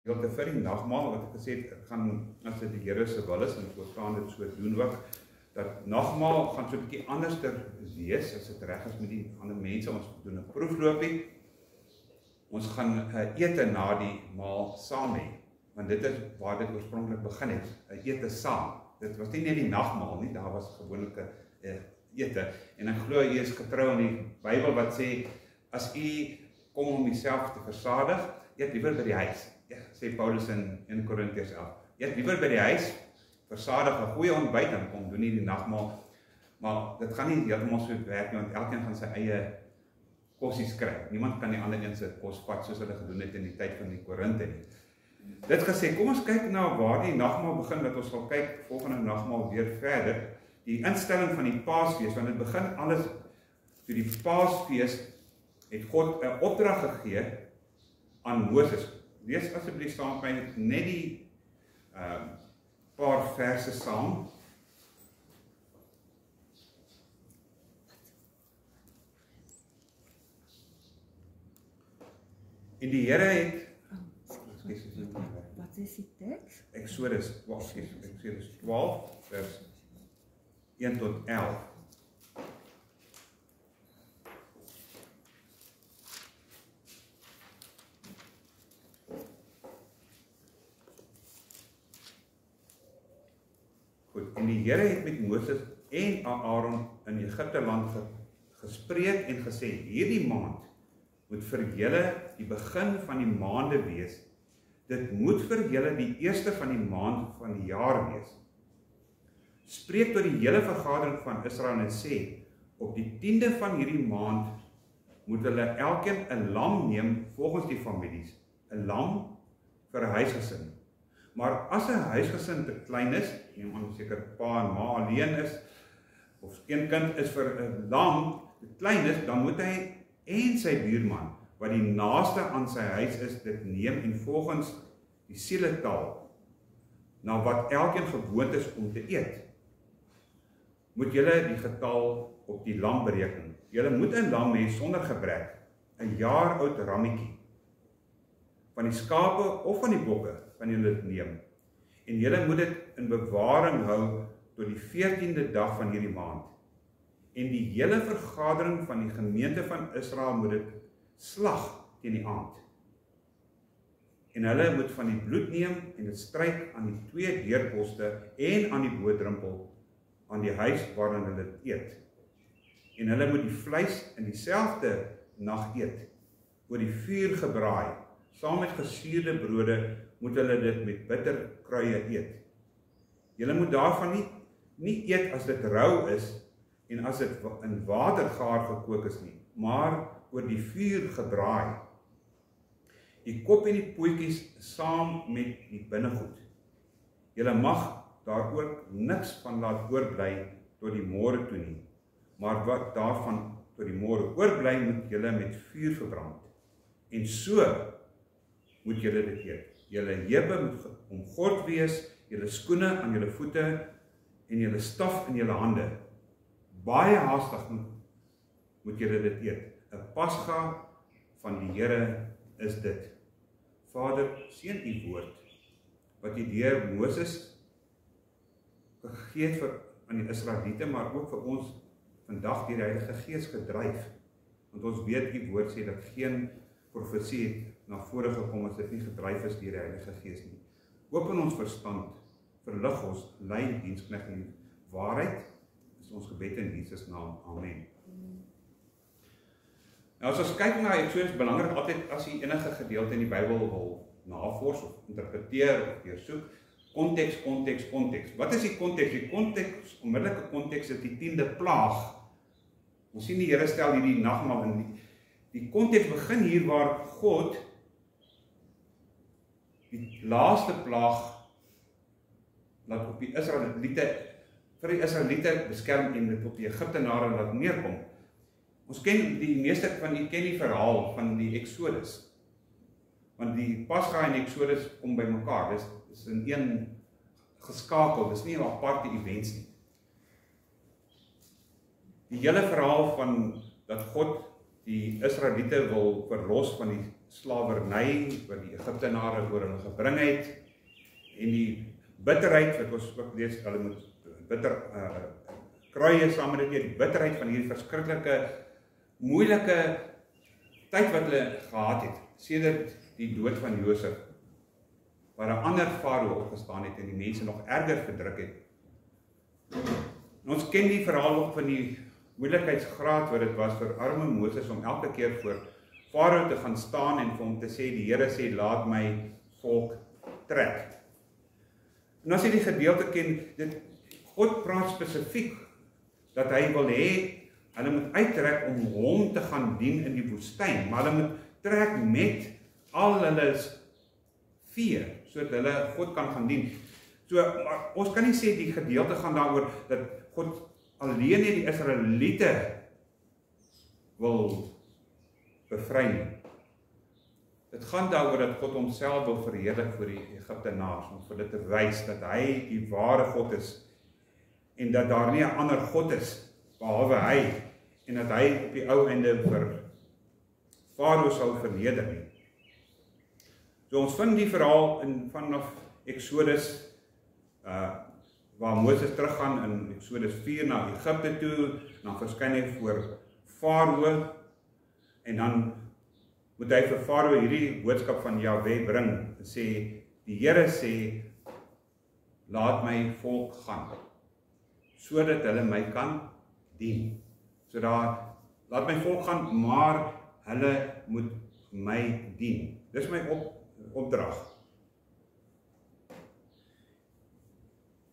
gedeelte vir die nagmaal, wat ek gesê het, ek gaan, as dit die Here se wil is, en ek gaan dit so doen ook, dat nagmaal gaan so 'n bietjie anderster wees, as dit reg is met die ander mense, ons doen 'n proefloopie, ons gaan ete na die maal saam hê, want dit is waar dit oorspronklik begin het, ete saam, dit was nie net die nagmaal nie, daar was gewoonlik ete, en ek glo u is getrou aan die Bybel wat sê, as u kom om jouself te versadig, eet liewer by die huis, ja, sê Paulus in 1 Korintiërs 11, eet liewer by die huis, versadig 'n goeie ontbyt, dan kom doen nie die nagmaal, maar dit gaan nie heeltemal so werk nie, want elkeen gaan sy eie kossies kry, niemand kan die ander een se kos vat, soos hulle gedoen het in die tyd van die Korinte nie. Dit gesê, kom ons kyk na waar die nagmaal begin, dat ons sal kyk volgende nagmaal weer verder, die instelling van die Paasfees, want dit begin alles, toe die Paasfees, het God 'n opdrag gegee aan Moses. Lees asseblief saam met my net die paar verse saam. En die Here het Wat is die teks? Exodus 12 vers 1 tot 11. Goed, en die Here het met Moses en Aaron in Egipte land gespreek en gesê, hierdie maand moet vir julle die begin van die maande wees. Dit moet vir julle die eerste van die maand van die jaar wees. Spreek tot die hele vergadering van Israel en sê, op die 10de van hierdie maand moet hulle elkeen 'n lam neem volgens die families, 'n lam vir 'n huisgesin. Maar as 'n huisgesin te klein is, neem aan seker pa en ma alleen is, of een kind is vir 'n lam te klein is, dan moet hy en sy buurman, wat die naaste aan sy huis is, dit neem en volgens die sieletaal, na wat elkeen gewoond is om te eet, moet julle die getal op die lam bereken. Julle moet 'n lam hê sonder gebrek, 'n jaar oud rammetjie. Van die skape of van die bokke kan julle dit neem. En julle moet dit in bewaring hou tot die 14de dag van hierdie maand. En die hele vergadering van die gemeente van Israel moet dit slag teen die aand. En hulle moet van die bloed neem en dit stryk aan die 2 deurposte en aan die bodrempel aan die huis waarin hulle dit eet. En hulle moet die vleis in dieselfde nag eet, oor die vuur gebraai, saam met gesuurde brode moet hulle dit met bitter kruie eet. Julle moet daarvan nie eet as dit rou is en as dit in water gaar gekook is nie, maar oor die vuur gebraai. Die kop en die pootjies saam met die binnegoed. Julle mag daar ook niks van laat oorbly tot die môre toe nie, maar wat daarvan tot die môre oorbly moet julle met vuur verbrand. En so moet julle dit eet. Julle heupe moet omgord wees, julle skoene aan julle voete en julle staf in julle hande. Baie haastig moet julle dit eet. 'n Pasga van die Here is dit. Vader, seën u woord, wat u deur Moses gegee het aan die Israeliete, maar ook vir ons vandag deur die Heilige Gees gedryf. Want ons weet u woord sê dat geen profesie na vore gekom as dit nie gedryf is deur die Heilige Gees nie. Open ons verstand, verlig ons, lei diensknegt in waarheid, is ons gebed in Jesus naam. Amen. Nou as ons kyk na Eksodus, belangrik altyd as jy enige gedeelte in die Bybel wil navors of interpreteer of deursoek, konteks, konteks, konteks. Wat is die konteks? Die konteks, onmiddellike konteks is die 10de plaag. Ons sien die Here stel hierdie nagmaal in. Die konteks begin hier waar God die laaste plaag laat op die Israeliete, vir die Israeliete beskerm en dit op die Egiptenare laat neerkom. Ons ken die meeste van u ken die verhaal van die Exodus. Want die Pasga en die Exodus kom by mekaar. Dis in een geskakel, dis nie 'n aparte events nie. Die hele verhaal van dat God die Israeliete wil verlos van die slawerny wat die Egiptenare oor hulle gebring het en die bitterheid wat ons ook lees, hulle moet bitter kruie saam met dit, die bitterheid van hierdie verskriklike moeilike tyd wat hulle gehad het, sedert die dood van Josef, waar 'n ander farao opgestaan het en die mense nog erger verdruk het. En ons ken die verhaal ook van die moeilikheidsgraad wat dit was vir arme Moses om elke keer voor farao te gaan staan en vir hom te sê, die Here sê, laat my volk trek. En as jy die gedeelte ken, God praat spesifiek dat hy wil hê, hulle moet uittrek om hom te gaan dien in die woestyn, maar hulle moet trek met al hulle vee, sodat hulle God kan gaan dien. So, maar ons kan nie sê die gedeelte gaan daaroor dat God alleen net die Israeliete wil bevry nie. Dit gaan daaroor dat God homself wil verheerlik vir die Egiptenaars, om vir hulle te wys dat hy die ware God is, en dat daar nie 'n ander God is, behalwe hy, en dat hy op die ou einde vir farao sou verneder nie. So ons vind die verhaal vanaf Exodus, waar Moses teruggaan in Exodus 4 na Egipte toe, dan verskyn hy voor farao, en dan moet hy vir farao hierdie boodskap van Jahwe bring, en sê, die Here sê, laat my volk gaan, sodat hulle my kan dien. So daar, laat my volk gaan, maar hulle moet my dien. Dis my opdrag.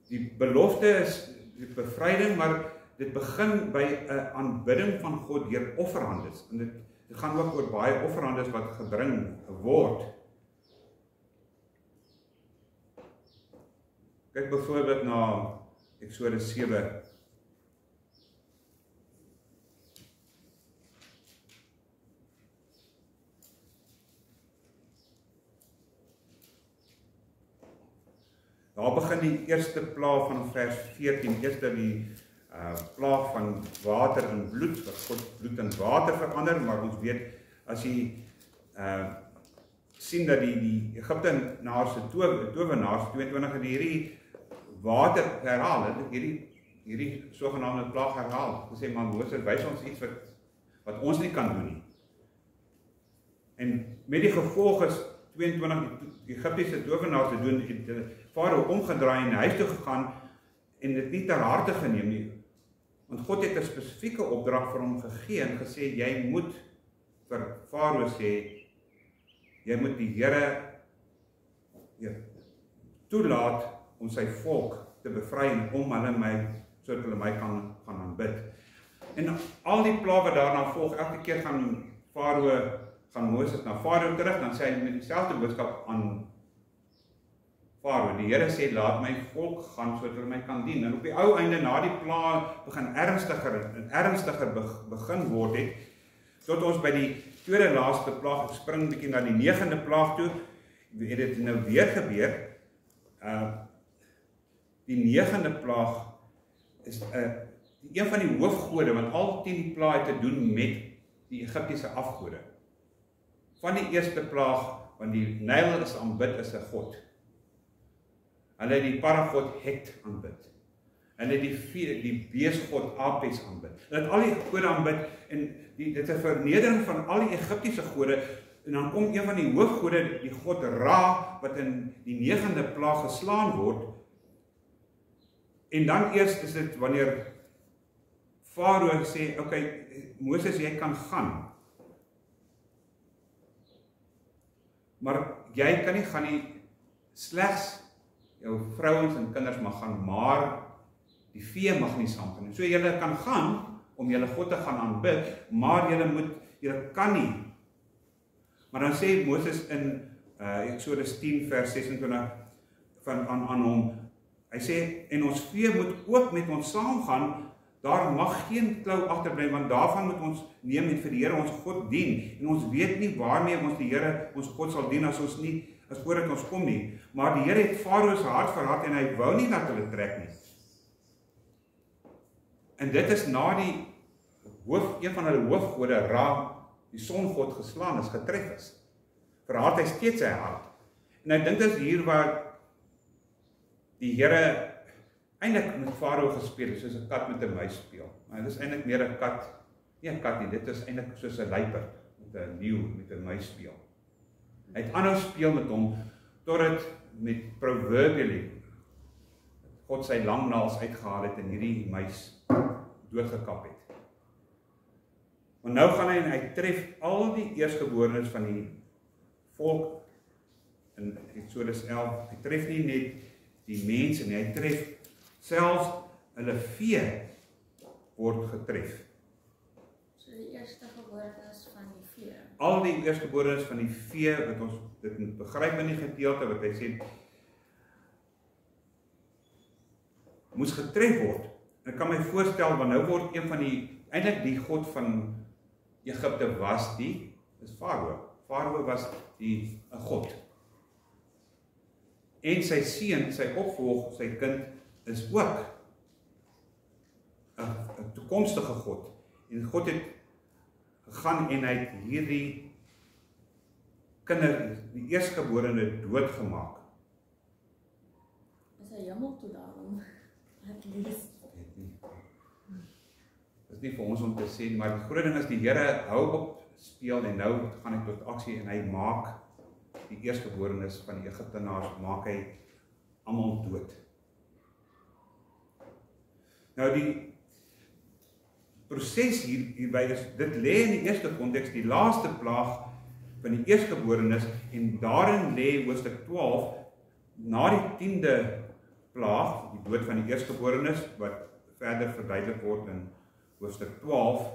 Die belofte is die bevryding, maar dit begin by 'n aanbidding van God deur offerhandes. En dit gaan ook oor baie offerhandes wat gebring word. Kyk byvoorbeeld na Exodus 7. Daar begin die eerste plaag van vers 14, eerste die plaag van water en bloed, wat God bloed in water verander, maar ons weet, as jy sien dat die Egiptenaars se towenaars, 22 het hierdie water herhaal, hierdie sogenaamde plaag herhaal, gesê, maar Moses, wys ons iets wat ons nie kan doen nie. En met die gevolg is 22 die Egiptiese towenaars te doen, het farao omgedraai en huis toe gegaan en dit nie ter harte geneem nie. Want God het 'n spesifieke opdrag vir hom gegee en gesê, jy moet vir farao sê, jy moet die Here toelaat om sy volk te bevry en om hulle sodat hulle my kan aanbid. En al die plae wat daarna volg, elke keer gaan Moses na farao terug, dan sê hy met dieselfde boodskap aan farao. Die Here sê, laat my volk gaan sodat hulle my kan dien. En op die ou einde, na die plae begin ernstiger begin word het, tot ons by die tweede laaste plaag, ek spring bietjie na die 9de plaag toe, het dit nou weer gebeur. Die 9de plaag is een van die hoofgode, want al 10 die plaag het te doen met die Egiptiese afgode. Van die eerste plaag, want die Nyl is aanbid as 'n god. Hulle het die paragod Het aanbid. Hulle het die beesgod Apis aanbid. Hulle het al die gode aanbid, en dit is 'n vernedering van al die Egiptiese gode, en dan kom een van die hoofgode, die god Ra, wat in die 9de plaag geslaan word, en dan eers is dit wanneer farao sê, okay, Moses, jy kan gaan, maar jy kan nie gaan nie, slegs jou vrouens en kinders mag gaan, maar die vee mag nie saam gaan. So julle kan gaan om julle God te gaan aanbid, maar julle kan nie. Maar dan sê Moses in Exodus 10 vers 26 aan hom, hy sê, en ons vee moet ook met ons saamgaan, daar mag geen klou agterbly, want daarvan moet ons neem en vir die Here ons God dien, en ons weet nie waarmee ons die Here ons God sal dien as voordat ons kom nie. Maar die Here het farao se hart verhard en hy wou nie dat hulle trek nie. En dit is na een van hulle hoofgode, Ra, die songod geslaan is, getref is. verhard hy steeds sy hart. En ek dink dit is hier waar die Here eintlik met Farao gespeel het, soos 'n kat met 'n muis speel. Maar dit is eintlik meer 'n kat, nie 'n kat nie, dit is eintlik soos 'n luiperd met 'n leeu met 'n muis speel. Hy het aanhou speel met hom totdat met proverbially God sy lang naels uitgehaal het en hierdie muis doodgekap het. Maar nou gaan hy en hy tref al die eerstgeborenes van die volk in Eksodus 11. Hy tref nie net die mense nie, hy tref selfs hulle vee word getref. So die eerstgeborenes van die vee. Al die eerstgeborenes van die vee wat ons dit moet begryp in die gedeelte wat hy sê moes getref word. Ek kan my voorstel want nou word een van die eintlik die god van Egipte was is Farao. Farao was 'n god. En sy seun, sy opvolg, sy kind is ook 'n toekomstige god. En God het gegaan en hy het hierdie die eerstgeborene doodgemaak. Is hy hemel toe daarom? At least. Dit is nie vir ons om te sê, maar die groot ding is die Here hou op speel en nou gaan hy tot aksie en hy maak die eerstgeborenes van die Egiptenaars, maak hy almal dood. Nou die proses hierby is, dit lê in die eerste konteks, die laaste plaag van die eerstgeborenes en daarin lê hoofstuk 12, na die 10de plaag, die dood van die eerstgeborenes, wat verder verduidelik word in hoofstuk 12,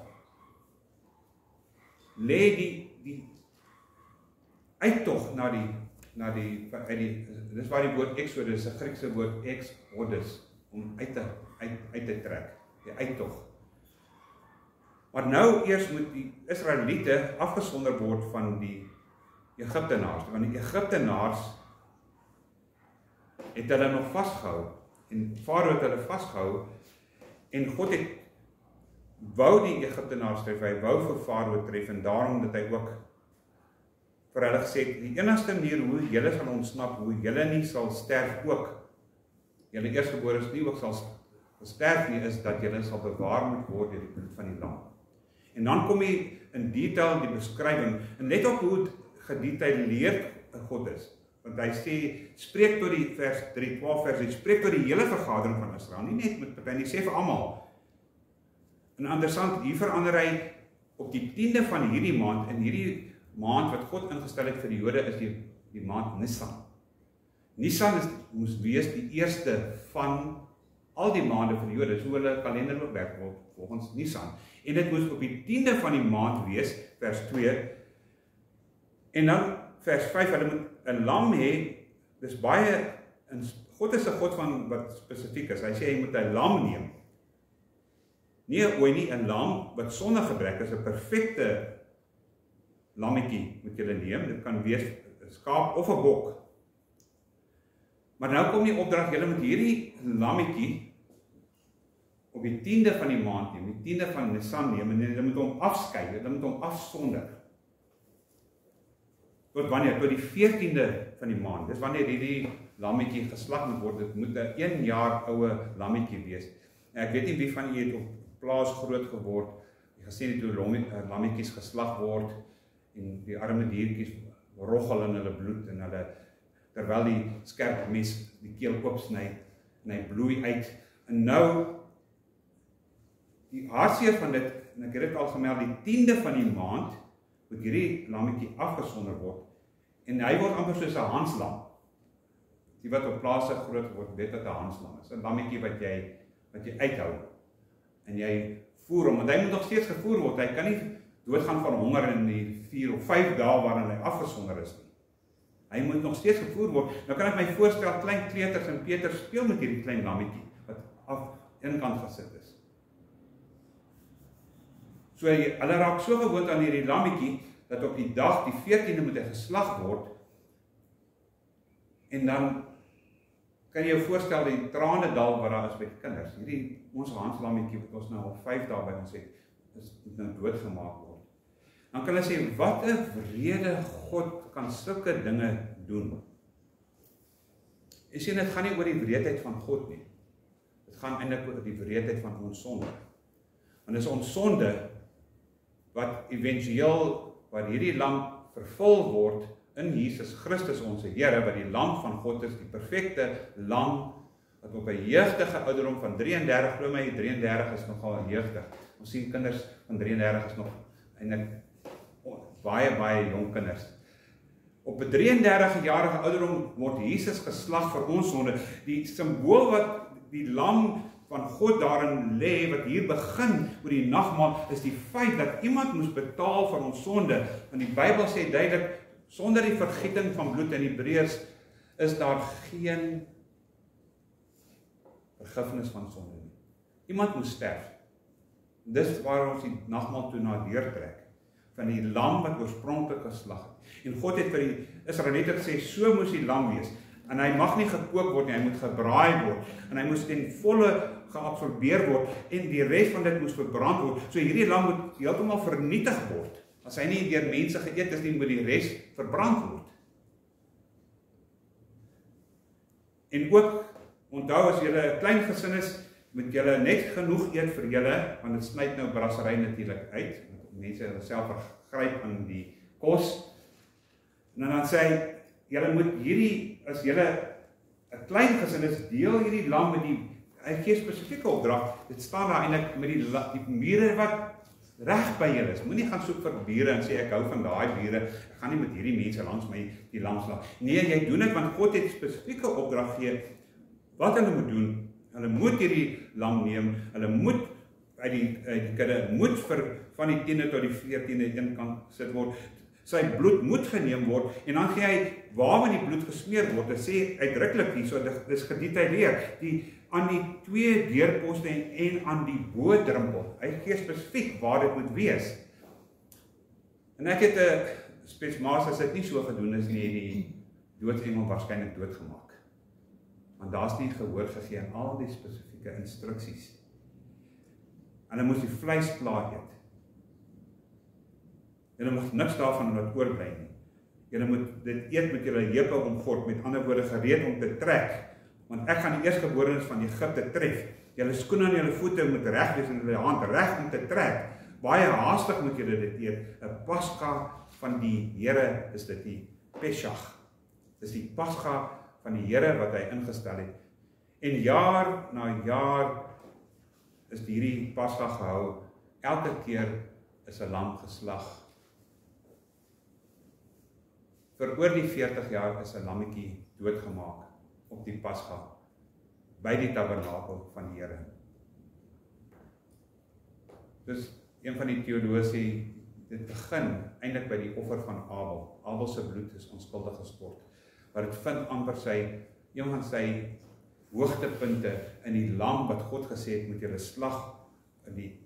lê die uittog dis waar die woord Exodus, 'n Griekse woord exodus, om uit te trek, die uittog. Maar nou eers moet die Israeliete afgesonder word van die Egiptenaars, want die Egiptenaars het hulle nog vasgehou, en Farao het hulle vasgehou, en God het wou die Egiptenaars tref, hy wou vir Farao tref, en daarom dat hy ook vir hulle gesê, die enigste manier hoe julle sal ontsnap, hoe julle nie sal sterf ook, julle eerstgeborenes nie ook sal sterf nie, is dat julle sal bewaar moet word deur die bloed van die lam. En dan kom hy in detail die beskrywing, en let op hoe gedetailleerd God is, want hy sê, spreek tot die vers 3, 12 vers 3, spreek tot die hele vergadering van Israel, nie net met party, nie sê vir almal. En interessant, hier verander hy op die 10de van hierdie maand, en hierdie maand wat God ingestel het vir die Jode is die maand Nisan. Nisan moes wees die eerste van al die maande vir die Jode, so hulle kalender ook werk volgens Nisan. En dit moes op die 10de van die maand wees, vers 2, en dan vers 5, hulle moet 'n lam hê, dis baie, God is 'n God van wat spesifiek is, hy sê hy moet 'n lam neem, nie 'n ooi nie, 'n lam wat sonder gebrek is, 'n perfekte lammetjie moet julle neem, dit kan wees 'n skaap of 'n bok. Maar nou kom die opdrag, julle moet hierdie lammetjie op die 10de van die maand neem, die 10de van Nisan neem, en julle moet hom afskei, julle moet hom afsonder. Tot wanneer? Tot die 14de van die maand, dis wanneer hierdie lammetjie geslag moet word, dit moet 'n 1 jaar oue lammetjie wees. En ek weet nie wie van julle het op plaas groot geword, jy gesien het hoe lammetjies geslag word, en die arme diertjies roggel in hulle bloed, en hulle, terwyl die skerp mes die keel oopsny, en hy bloei uit, en nou, die hartseer van dit, en ek het dit al gemeld, die 10de van die maand, moet hierdie lammetjie afgesonder word, en hy word amper soos 'n hanslam, die wat op plase groot word, weet wat 'n hanslam is, 'n lammetjie wat jy uithou, en jy voer hom, want hy moet nog steeds gevoer word, hy kan nie doodgaan van honger in die 4 of 5 dae waarin hy afgesonder is nie. Hy moet nog steeds gevoer word. Nou kan ek my voorstel, klein kleuters en Peter speel met hierdie klein lammetjie, wat af een kant gesit is. So hulle raak so gewoond aan hierdie lammetjie, dat op die dag, die 14de moet hy geslag word, en dan kan jy jou voorstel, die trane dal wat daar is by die kinders. Hierdie, ons hanslammetjie wat ons nou al 5 dae by ons het, moet nou doodgemaak word. dan kan hulle sê, wat 'n wrede God kan sulke dinge doen. Jy sien, dit gaan nie oor die wreedheid van God nie. Dit gaan eintlik oor die wreedheid van ons sonde. Want dit is ons sonde wat eventueel, wat hierdie lam vervul word in Jesus Christus ons Here, wat die lam van God is, die perfekte lam, wat op 'n jeugdige ouderdom van 33, glo my, 33 is nogal jeugdig. Ons sien kinders van 33 is nog eintlik baie jong kinders. Op 'n 33-jarige ouderdom word Jesus geslag vir ons sonde. Die simbool wat die lam van God daarin lê, wat hier begin oor die nagmaal, is die feit dat iemand moes betaal vir ons sonde. Want die Bybel sê duidelik, sonder die vergieting van bloed in Hebreërs is daar geen vergifnis van sonde nie. Iemand moes sterf. Dis waar ons die nagmaal toe na deurtrek, van die lam wat oorspronklik geslag het. En God het vir die Israeliete gesê, so moes die lam wees. En hy mag nie gekook word nie, hy moet gebraai word. En hy moes ten volle geabsorbeer word, en die res van dit moes verbrand word. So hierdie lam moet heeltemal vernietig word. As hy nie deur mense geëet is nie, moet die res verbrand word. En ook, onthou, as julle 'n klein gesin is, moet julle net genoeg eet vir julle, want dit sny nou brassery natuurlik uit. Mense self vergryp aan die kos. En dan sê hy, julle moet hierdie, as julle 'n klein gesin is, deel hierdie lam met die, hy gee spesifieke opdrag, dit staan daar eintlik met die bure wat reg by julle is. Moenie gaan soek vir bure en sê, ek hou van daai bure, ek gaan nie met hierdie mense langs my die lam slag. Nee, jy doen dit, want God het spesifieke opdrag gee, wat hulle moet doen. Hulle moet hierdie lam neem, hulle moet uit die kudde, moet van die 10de tot die 14de een kant sit word, sy bloed moet geneem word, en dan gee hy, waarmee die bloed gesmeer word, dit sê uitdruklik hier, so dit is gedetailleer, aan die 2 deurposte en aan die bodrempel, hy gee spesifiek waar dit moet wees. En ek het 'n spesmaas, as dit nie so gedoen is nie, die doodsengel waarskynlik doodgemaak. Want daar's nie gehoor gegee aan al die spesifieke instruksies. En hulle moes die vleis klaar eet. Julle mag niks daarvan wat oorbly nie. Julle moet dit eet met julle heupe omgord, met ander woorde gereed om te trek. Want ek gaan die eerstgeborenes van Egipte tref. Julle skoene en julle voete moet reg wees en julle hand reg om te trek. Baie haastig moet julle dit eet. 'n Pasga van die Here is dit, die Pesach. Dis die Pasga van die Here wat hy ingestel het. En jaar na jaar is hierdie Pasga gehou. Elke keer is 'n lam geslag. Vir oor die 40 jaar is 'n lammetjie doodgemaak op die Pasga by die tabernakel van die Here. Dus een van die teoloë sê, dit begin eintlik by die offer van Abel. Abel se bloed is onskuldig gesport. Maar dit vind amper een van sy hoogtepunte in die lam wat God gesê het, moet julle slag in die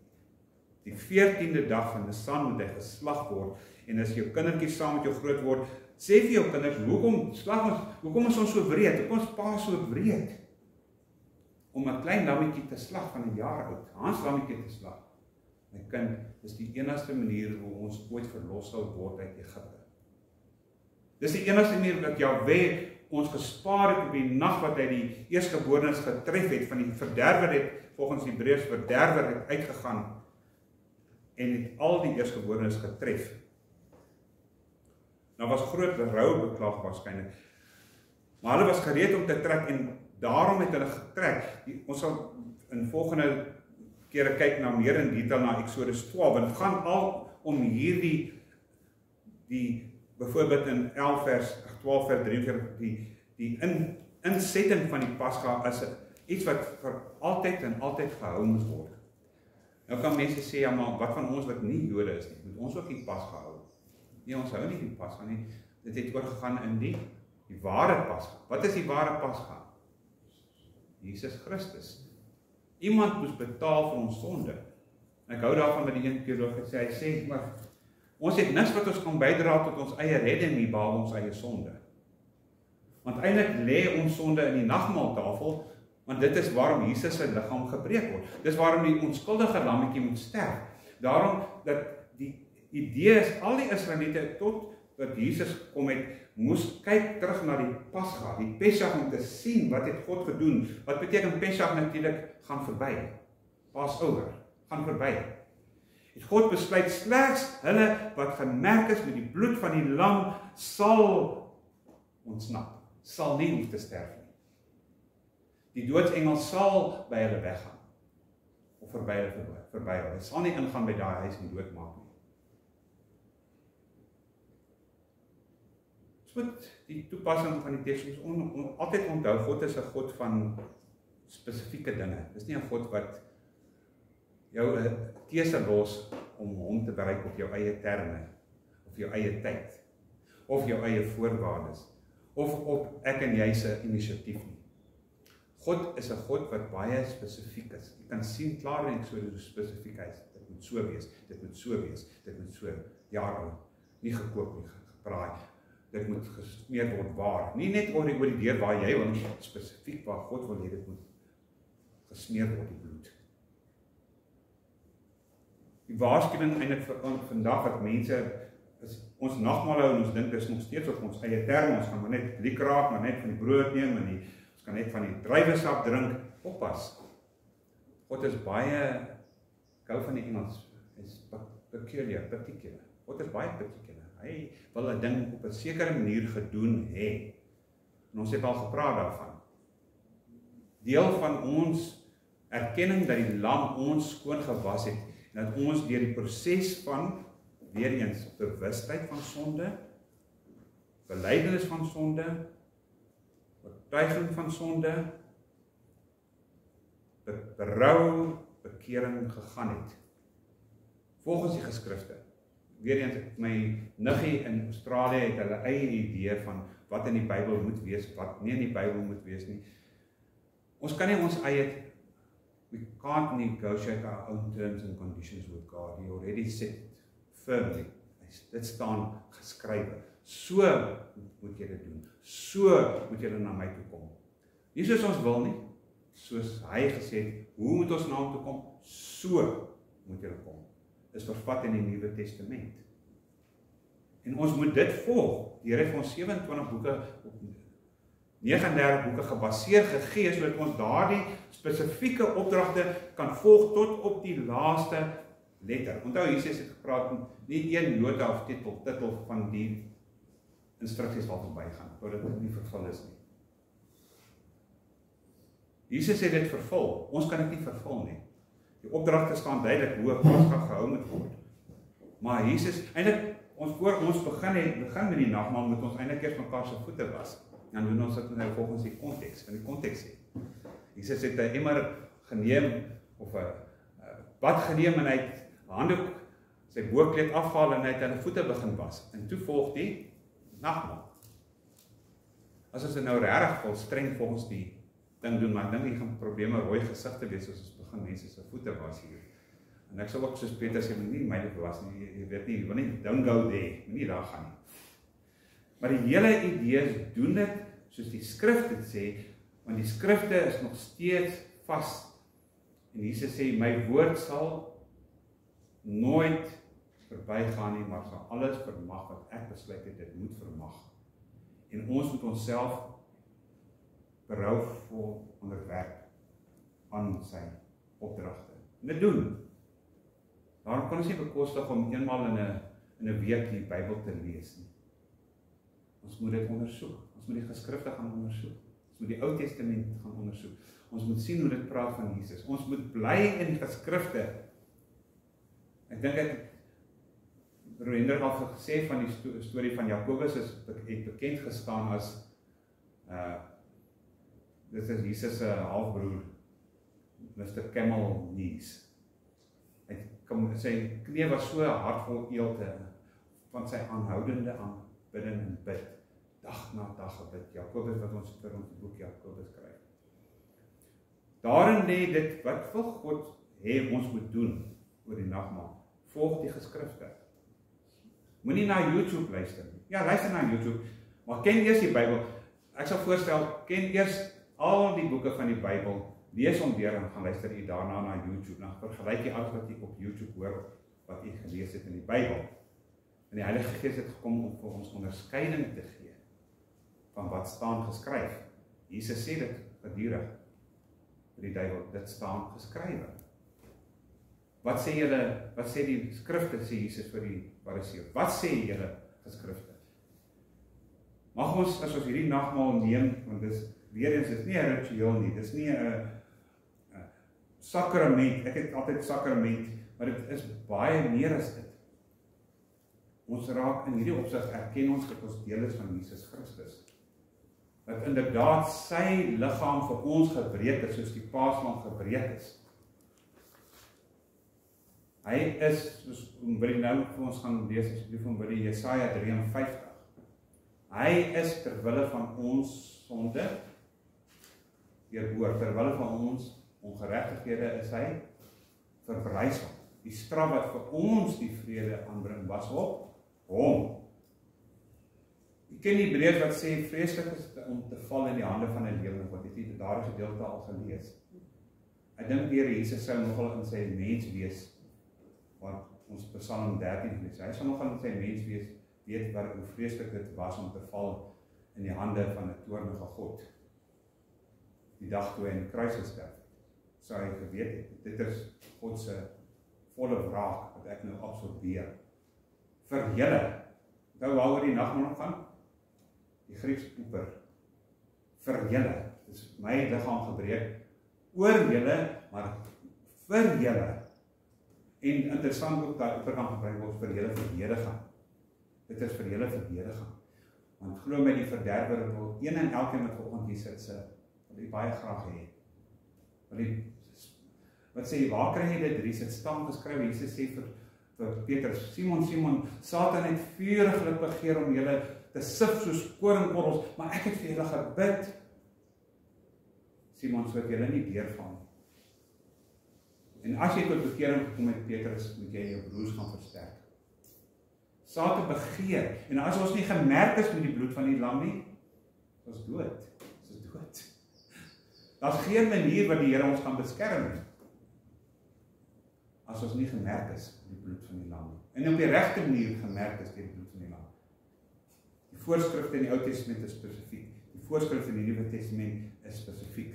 14de dag van Nisan moet hy geslag word. En as jou kindertjies saam met jou groot word, sê vir jou kinders, hoekom is ons so wreed? Hoekom is pa so wreed? Om 'n klein lammetjie te slag van 'n jaar oud, Hans lammetjie te slag. My kind, dis die enigste manier hoe ons ooit verlos sal word uit Egipte. Dis die enigste manier dat Jahwe ons gespaar het op die nag wat hy die eerstgeborenes getref het, van die verderwer het, volgens Hebreërs verderwer het uitgegaan, en het al die eerstgeborenes getref. Nou was groot rou beklag waarskynlik, maar hulle was gereed om te trek, en daarom het hulle getrek. Ons sal in volgende kere kyk na meer in detail na Exodus 12, en het gaan al om hierdie, byvoorbeeld in 11 vers 12 vers 43, die insetting van die Pasga is iets wat vir altyd en altyd gehou moet word. Nou kan mense sê, ja, maar wat van ons wat nie Jode is nie, moet ons ook die Pasga hou? Nee, ons hou nie die Pasga nie, dit het oorgegaan in die ware Pasga. Wat is die ware Pasga? Jesus Christus. Iemand moes betaal vir ons sonde. Ek hou daarvan met die een teoloog gesê, hy sê, maar ons het niks wat ons kan bydra tot ons eie redding nie, behalwe ons eie sonde. Want eintlik lê ons sonde in die nagmaaltafel, want dit is waarom Jesus se liggaam gebreek word. Dis waarom die onskuldige lammetjie moet sterf. Daarom dat idee is, al die Israeliete tot wat Jesus gekom het, moes kyk terug na die Pasga, die Pesach, om te sien wat het God gedoen. Wat beteken Pesach natuurlik gaan verby. Passover, gaan verby. Het God besluit slegs hulle wat gemerk is met die bloed van die lam sal ontsnap, sal nie hoef te sterf nie. Die doodsengel sal by hulle weggaan, of verby hulle. Hy sal nie ingaan by daai huis en doodmaak nie. Ons moet die toepassing van die teks altyd onthou, God is 'n God van spesifieke dinge. Dis nie 'n God wat jou 'n keuse los om hom te bereik op jou eie terme, of jou eie tyd, of jou eie voorwaardes, of op ek en jy se inisiatief nie. God is 'n God wat baie spesifiek is. Jy kan sien klaar en so spesifiek hy is. Dit moet so wees, dit moet so wees, dit moet so jare nie gekoop nie, gebraai. Dit moet gesmeer word waar. Nie net oor die deur waar jy wil, nie spesifiek waar God wil hê dit moet gesmeer word die bloed. Die waarskuwing eintlik vir vandag wat mense is ons nagmaal hou en ons dink dis nog steeds op ons eie terme, ons kan maar net liek raak, maar net van die brood neem en ons kan net van die druiwesap drink. Oppas. God is baie, ek hou van die Engels, is particular. God is baie particular. Hy wil 'n ding op 'n sekere manier gedoen hê. En ons het al gepraat daarvan. Deel van ons erkenning dat die lam ons skoon gewas het, en dat ons deur die proses van, weer eens, bewustheid van sonde, belydenis van sonde, oortuiging van sonde, berou, bekering gegaan het. Volgens die geskrifte. Weer eens, my niggie in Australië het hulle eie idee van wat in die Bybel moet wees, wat nie in die Bybel moet wees nie. Ons kan nie ons eie, we can't negotiate our own terms and conditions with God. He already said it firmly. Dit staan geskrywe. So moet jy dit doen. So moet jy na my toe kom. Nie soos ons wil nie, soos hy gesê het, hoe moet ons na hom toe kom? So moet jy kom. Is vervat in die Nuwe Testament. En ons moet dit volg. Die Here het ons 27 boeke, 39 boeke gebaseer gegee, sodat ons daardie spesifieke opdragte kan volg tot op die laaste letter. Onthou, Jesus het gepraat nie een nota of titel van die instruksies wat verbygaan, omdat dit nie vervul is nie. Jesus het dit vervul, ons kan dit nie vervul nie. Die opdragte staan duidelik hoe 'n Pasga gehou moet word. Maar Jesus, eintlik, voor ons begin met die nagmaal, moet ons eintlik eers mekaar se voete was. Dan doen ons dit nou volgens die konteks, in die konteks sê. Jesus het 'n emmer geneem, of 'n bad geneem, en hy het handdoek, sy boekleed afhaal, en hy het hulle voete begin was. En toe volg die nagmaal. As ons dit nou regtig vol streng volgens die ding doen, maar ek dink jy gaan probleme rooi gesigte wees as ons begin mense se voete was hier. En ek sal ook soos Peter sê, nie my was nie, jy weet nie, jy wil nie, don't go there, nie daar gaan nie. Maar die hele idee is, doen dit soos die skrif dit sê, want die skrifte is nog steeds vas. En Jesus sê, my woord sal nooit verbygaan nie, maar sal alles vermag wat ek besluit het, dit moet vermag. En ons moet onsself berouvol onderwerp aan sy opdragte. En dit doen. Daarom kan ons nie bekostig om eenmaal in 'n week die Bybel te lees nie. Ons moet dit ondersoek. Ons moet die geskrifte gaan ondersoek. Ons moet die Ou Testament gaan ondersoek. Ons moet sien hoe dit praat van Jesus. Ons moet bly in die geskrifte. Ek dink Hendrik al gesê van die storie van Jakobus het bekend gestaan as dit is Jesus se halfbroer, Mr. Camel Knees. Sy knie was so hard vol eelte van sy aanhoudende aanbidding en bid, dag na dag gebid. Jakobus wat ons vir ons boek Jakobus skryf. Daarin lê dit wat wil God hê ons moet doen oor die nagmaal. Volg die geskrifte. Moenie na YouTube luister nie. Ja, luister na YouTube, maar ken eers die Bybel. Ek sal voorstel, ken eers al die boeke van die Bybel, lees hom weer en gaan luister jy daarna na YouTube. Dan vergelyk jy alles wat jy op YouTube hoor, wat jy gelees het in die Bybel. En die Heilige Gees het gekom om vir ons onderskeiding te gee van wat staan geskryf. Jesus sê dit gedurig vir die duiwel, dit staan geskrywe. Wat sê julle, wat sê die skrifte, sê Jesus vir die Fariseërs? Wat sê julle geskrifte? Mag ons, as ons hierdie nagmaal neem, want dis weer eens, dis nie 'n ritueel nie, dis nie 'n sakrament, ek het altyd sakrament, maar dit is baie meer as dit. Ons raak in hierdie opsig, erken ons dat ons deel is van Jesus Christus. Dat inderdaad sy liggaam vir ons gebreek is, soos die Paaslam gebreek is. Hy is, soos wil jy nou vir ons gaan lees, asseblief van by Jesaja 53. Hy is terwille van ons sonde, deurboor, terwille van ons ongeregtighede is hy verbrysel. Die straf wat vir ons die vrede aanbring was op hom. Jy ken die Hebreërs wat sê vreeslik is om te val in die hande van 'n lewende God. Het jy daardie gedeelte al gelees? Ek dink die Here Jesus sou nogal in sy mens wees, want ons Psalm 13 lees. Hy sou nogal in sy mens wees, weet hoe vreeslik dit was om te val in die hande van 'n toornige God. Die dag toe hy in die kruis gesterf het, sou hy geweet het, dit is God se volle wraak wat ek nou absorbeer. Vir julle, nou waaroor die nagmaal gaan, die Grieks poeper, vir julle, dis my liggaam gebreek, oor julle, maar vir julle, en interessant ook dat oor kan gebruik word vir julle verdediging. Dit is vir julle verdediging, want glo my die verderwer wil een en elkeen wat vanoggend hier sit, wil die baie graag hê. Wat sê, waar kry jy dit? Dit staan geskryf, Jesus sê vir Petrus, Simon, Simon, Satan het vuriglik begeer om julle te sif soos koringkorrels, maar ek het vir julle gebid. Simon, sodat julle nie deurval. En as jy tot bekering gekom het, Petrus, moet jy jou broers gaan versterk. Satan begeer, en as ons nie gemerk is met die bloed van die lam nie, is ons dood. Ons is dood. Daar's geen manier wat die Here ons gaan beskerm nie, as ons nie gemerk is met die bloed van die lam nie. En op die regte manier gemerk is met die bloed van die lam. Die voorskrifte in die Ou Testament is spesifiek. Die voorskrifte in die Nuwe Testament is spesifiek.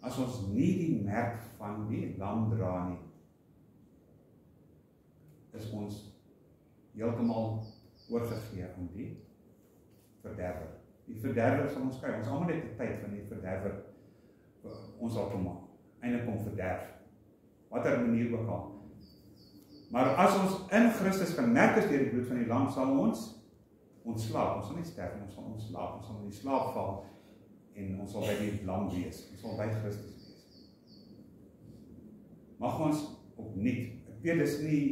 As ons nie die merk van die lam dra nie, is ons heeltemal oorgegee aan die verderwer. Die verderwer sal ons kry. Ons almal het die tyd van die verderwer. Ons sal kom eindelik om verderf. Watter manier ook al. Maar as ons in Christus gemerk is deur die bloed van die lam, sal ons ontslaap. Ons sal nie sterf nie, ons sal ontslaap. Ons sal in die slaap val en ons sal by die lam wees. Ons sal by Christus wees. Mag ons opnuut, ek weet dis nie,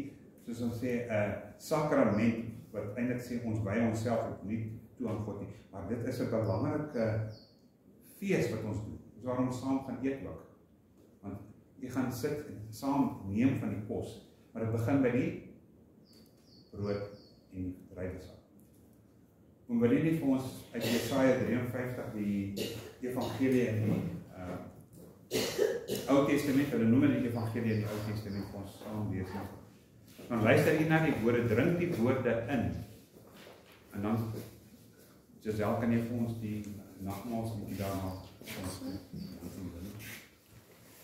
soos ons sê, 'n sakrament wat eintlik sê ons by onsself opnuut toe aan God nie, maar dit is 'n belangrike fees wat ons doen. Dis waarom ons saam gaan eet ook. Want jy gaan sit en saam neem van die kos, maar dit begin by die brood en die druiwesap. Om wil jy nie vir ons uit Jesaja 53 die evangelie in die Ou Testament, hulle noem die evangelie in die Ou Testament vir ons saam lees. Dan luister jy na die woorde, drink die woorde in. En dan, Giselle, kan jy vir ons die nagmaals bietjie daarna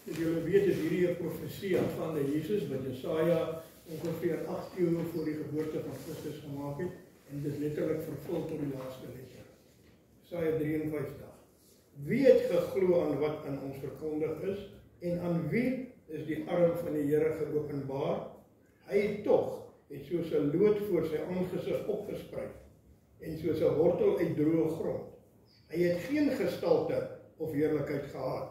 Julle weet dat hierdie 'n profesie van Jesus wat Jesaja ongeveer 8 eeue voor die geboorte van Christus gemaak het, en dit is letterlik vervul tot die laaste letter. Jesaja 53. Wie het geglo aan wat aan ons verkondig is, en aan wie is die arm van die Here geopenbaar? Hy het soos 'n lood voor sy aangesig opgesprei, en soos 'n wortel uit droë grond. Hy het geen gestalte of heerlikheid gehad,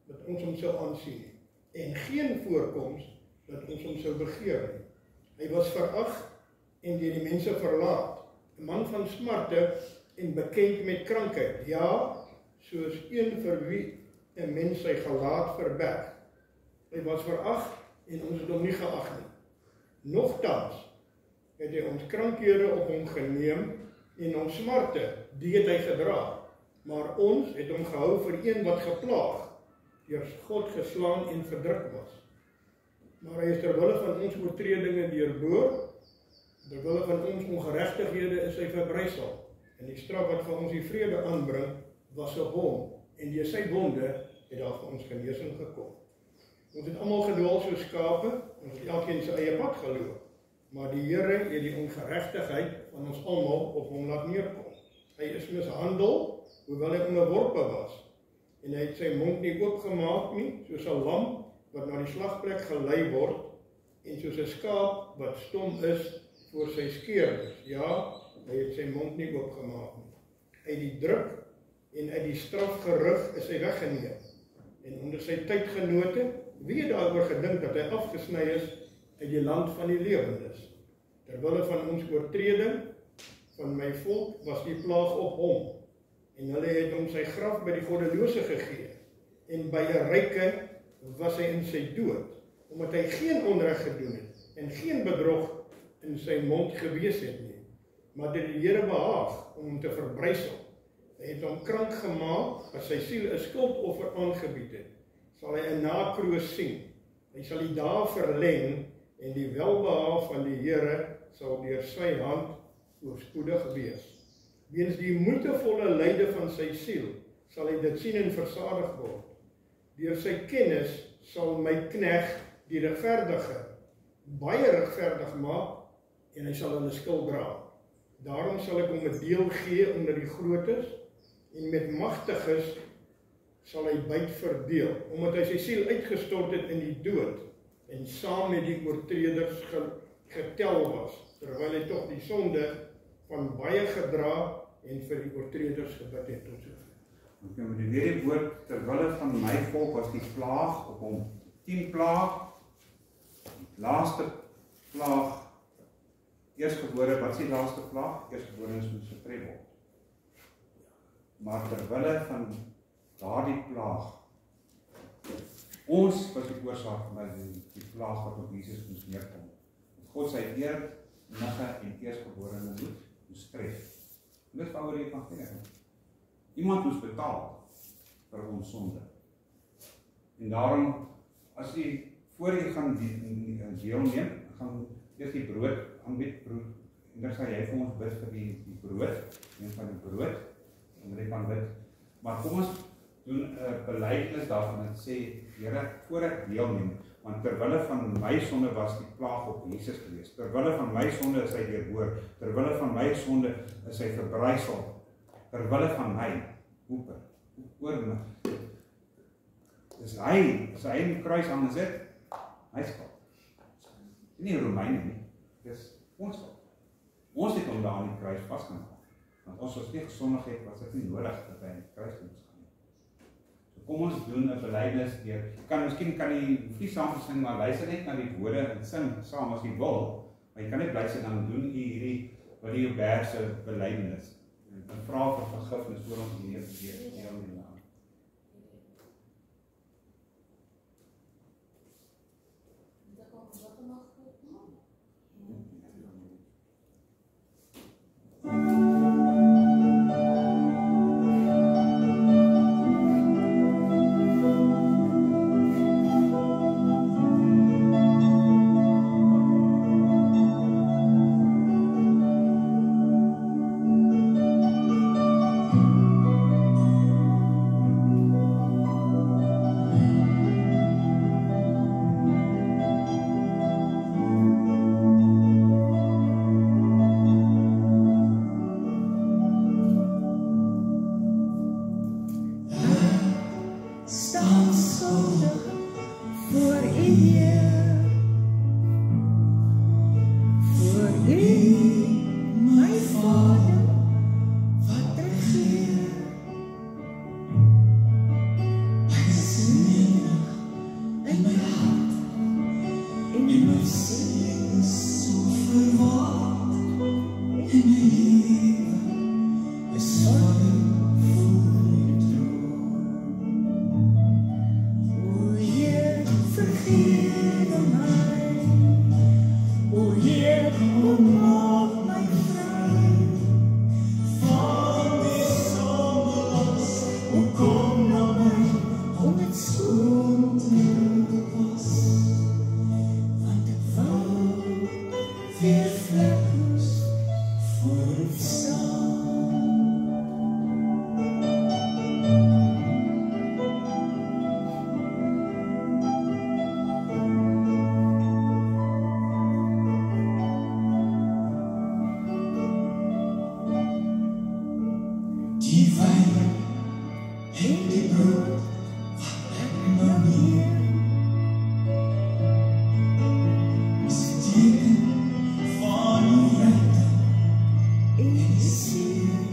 dat ons hom sou aansien, en geen voorkoms, dat ons hom sou begeer nie. Hy was verag en deur die mense verlaat, 'n man van smarte en bekend met krankheid, ja, soos een vir wie 'n mens sy gelaat verberg. Hy was verag en ons het hom nie geag nie. Nogtans het hy ons krankhede op hom geneem en ons smarte, die het hy gedra. Maar ons het hom gehou vir een wat geplaag, deur God geslaan en verdruk was. Maar hy is ter wille van ons oortredinge deurboor, Terwille van ons ongeregtighede is hy verbrysel, en die straf wat vir ons die vrede aanbring, was op hom, en deur sy wonde het daar vir ons genesing gekom. Ons het almal gedwaal soos skape, ons het elkeen sy eie pad geloop, maar die Here het die ongeregtigheid van ons almal op hom laat neerkom. Hy is mishandel, hoewel hy onderworpe was, en hy het sy mond nie oopgemaak nie, soos 'n lam wat na die slagplek gelei word, en soos 'n skaap wat stom is voor sy skeerders. Ja, hy het sy mond nie oopgemaak nie. Uit die druk en uit die strafgerug is hy weggeneem. En onder sy tydgenote, wie het daaroor gedink dat hy afgesny is uit die land van die lewendes? Terwille van ons oortreding van my volk was die plaag op hom, en hulle het hom sy graf by die goddelose gegee, en by 'n ryke was hy in sy dood, omdat hy geen onreg gedoen het, en geen bedrog in sy mond gewees het nie, maar dit die Here behaag om hom te verbrysel. Hy het hom krank gemaak, as sy siel 'n skuldoffer aangebied het, sal hy 'n nakroos sien. Hy sal die dae verleng, en die welbehaag van die Here sal deur sy hand voorspoedig wees. Weens die moeitevolle lyde van sy siel, sal hy dit sien en versadig word. Deur sy kennis sal my knegt, die regverdige, baie regverdig maak, en hy sal hulle skuld dra. Daarom sal ek hom 'n deel gee onder die grootes, en met magtiges sal hy byt verdeel, omdat hy sy siel uitgestort het in die dood, en saam met die oortreders getel was, terwyl hy tog die sonde van baie gedra en vir die oortreders gebid het tot sover. Okay, met die weer woord, terwille van my volk was die plaag op hom. 10 plaag, die laaste plaag, eerstgebore, wat is die laaste plaag? Eerstgebore is moet getref word. Maar terwille van daardie plaag, ons was die oorsaak van die plaag wat op Jesus moes neerkom. God sy enige en eerstgeborene moes tref. Dit is waaroor die evangelie. Iemand moes betaal vir ons sonde. En daarom, as jy voor jy gaan deelneem, gaan eers die brood aanbied, en dan sal jy vir ons bid vir die brood, neem van die brood, en jy kan bid. Maar kom ons doen 'n belydenis daarvan en sê, Here, voor ek deelneem, want terwille van my sonde was die plaag op Jesus gewees. Terwille van my sonde is hy deurboor. Terwille van my sonde is hy verbrysel. Terwille van my, oor my. Dis hy, as hy in die kruis aangesit, hy skuld. Nie Romeine nie, dis ons skuld. Ons het hom daar in die kruis vasgemaak. Want ons was nie gesondig het, was dit nie nodig dat hy in die kruis moes gaan. So kom ons doen 'n belydenis deur. Miskien kan jy nie saam sing, maar luister net na die woorde en sing saam as jy wil. Maar jy kan net bly sit en doen hierdie wat jy op berse belydenis. En vra vir vergifnis voor ons neer te gee in die naam. Vergeet die brood wat ek nou neem, is 'n teken van die liefde en die seën.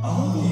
Al die